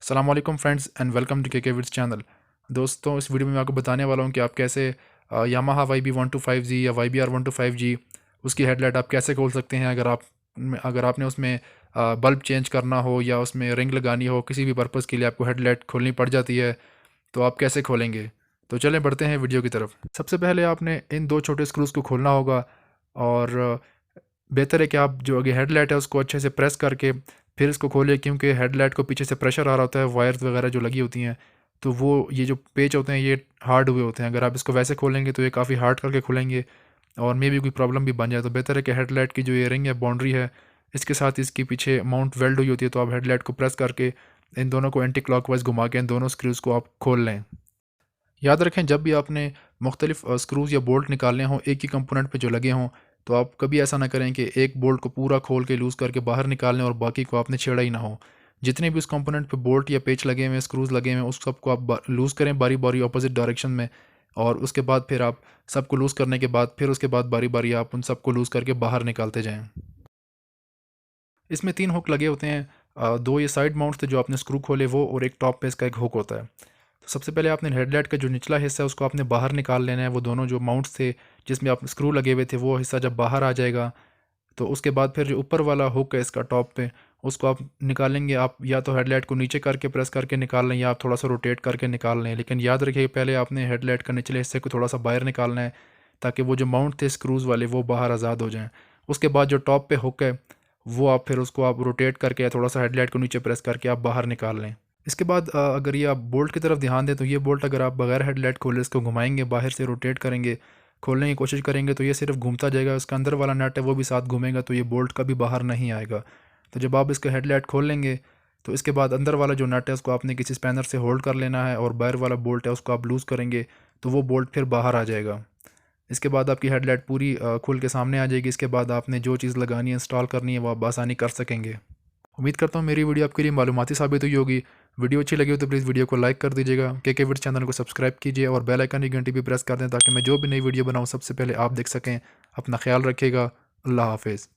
अस्सलाम वालेकुम friends and welcome to के विड्स चैनल। दोस्तों, इस वीडियो में मैं आपको बताने वाला हूं कि आप कैसे यामाहा YB125G या YBR125G उसकी हेडलाइट आप कैसे खोल सकते हैं। अगर आपने उसमें बल्ब चेंज करना हो या उसमें रिंग लगानी हो, किसी भी पर्पज़ के लिए आपको हेडलाइट खोलनी पड़ जाती है, तो आप कैसे खोलेंगे। तो चलें बढ़ते हैं वीडियो की तरफ। सबसे पहले आपने इन दो छोटे स्क्रूज़ को खोलना होगा और बेहतर है कि आप जो आगे हेडलाइट है उसको अच्छे से प्रेस करके फिर इसको खोलिए, क्योंकि हेडलाइट को पीछे से प्रेशर आ रहा होता है, वायर्स वगैरह जो लगी होती हैं, तो वो ये जो पेच होते हैं ये हार्ड हुए होते हैं। अगर आप इसको वैसे खोलेंगे तो ये काफ़ी हार्ड करके खुलेंगे और मे भी कोई प्रॉब्लम भी बन जाए। तो बेहतर है कि हेडलाइट की जो ये रिंग है, बाउंड्री है, इसके साथ इसकी पीछे माउंट वेल्ड हुई होती है, तो आप हेडलाइट को प्रेस करके इन दोनों को एंटी क्लॉकवाइज घुमा के इन दोनों स्क्रूज़ को आप खोल लें। याद रखें, जब भी आपने मुख्तलिफ स्क्रूज़ या बोल्ट निकालने हों एक ही कंपोनेंट पे जो लगे हों, तो आप कभी ऐसा ना करें कि एक बोल्ट को पूरा खोल के लूज़ करके बाहर निकाल लें और बाकी को आपने छेड़ा ही ना हो। जितने भी उस कंपोनेंट पे बोल्ट या पेच लगे हुए हैं, स्क्रूज़ लगे हुए हैं, उस सबको आप लूज़ करें बारी बारी अपोजिट डायरेक्शन में, और उसके बाद फिर आप सबको लूज़ करने के बाद फिर उसके बाद बारी बारी आप उन सबको लूज़ करके बाहर निकालते जाएँ। इसमें 3 हुक लगे होते हैं, 2 ये साइड माउंट्स थे जो आपने स्क्रू खोले वो, और एक टॉप पे इसका एक हुक होता है। तो सबसे पहले आपने हेडलाइट का जो निचला हिस्सा है उसको आपने बाहर निकाल लेना है। वो दोनों जो माउंट्स थे जिसमें आप स्क्रू लगे हुए थे, वो हिस्सा जब बाहर आ जाएगा, तो उसके बाद फिर जो ऊपर वाला हुक है इसका टॉप पे, उसको आप निकालेंगे। आप या तो हेडलाइट को नीचे करके प्रेस करके निकाल लें या आप थोड़ा सा रोटेट करके निकाल लें, लेकिन याद रखिए पहले आपने हेडलाइट का निचले हिस्से को थोड़ा सा बाहर निकालना है, ताकि वो जो माउंट थे स्क्रूज़ वाले वो बाहर आज़ाद हो जाएँ। उसके बाद जो टॉप पे हुक है वो आप फिर उसको आप रोटेट करके या थोड़ा सा हेडलाइट को नीचे प्रेस करके आप बाहर निकाल लें। इसके बाद अगर ये आप बोल्ट की तरफ ध्यान दें, तो ये बोल्ट अगर आप बगैर हेडलाइट खोले इसको घुमाएंगे, बाहर से रोटेट करेंगे, खोलने की कोशिश करेंगे, तो ये सिर्फ घूमता जाएगा। उसका अंदर वाला नट है वो भी साथ घूमेगा, तो ये बोल्ट कभी बाहर नहीं आएगा। तो जब आप इसका हेडलाइट खोल लेंगे, तो इसके बाद अंदर वाला जो नट है उसको आपने किसी स्पैनर से होल्ड कर लेना है, और बाहर वाला बोल्ट है उसको आप लूज़ करेंगे, तो वो बोल्ट फिर बाहर आ जाएगा। इसके बाद आपकी हेडलाइट पूरी खुल के सामने आ जाएगी। इसके बाद आपने जो चीज़ लगानी है, इंस्टॉल करनी है, वो आप आसानी कर सकेंगे। उम्मीद करता हूँ मेरी वीडियो आपके लिए मालूमाती साबित हुई होगी। वीडियो अच्छी लगी हो तो प्लीज़ वीडियो को लाइक कर दीजिएगा। के विड्स चैनल को सब्सक्राइब कीजिए और बेल आइकन की घंटी भी प्रेस कर दें, ताकि मैं जो भी नई वीडियो बनाऊँ सबसे पहले आप देख सकें। अपना ख्याल रखिएगा। अल्लाह हाफिज़।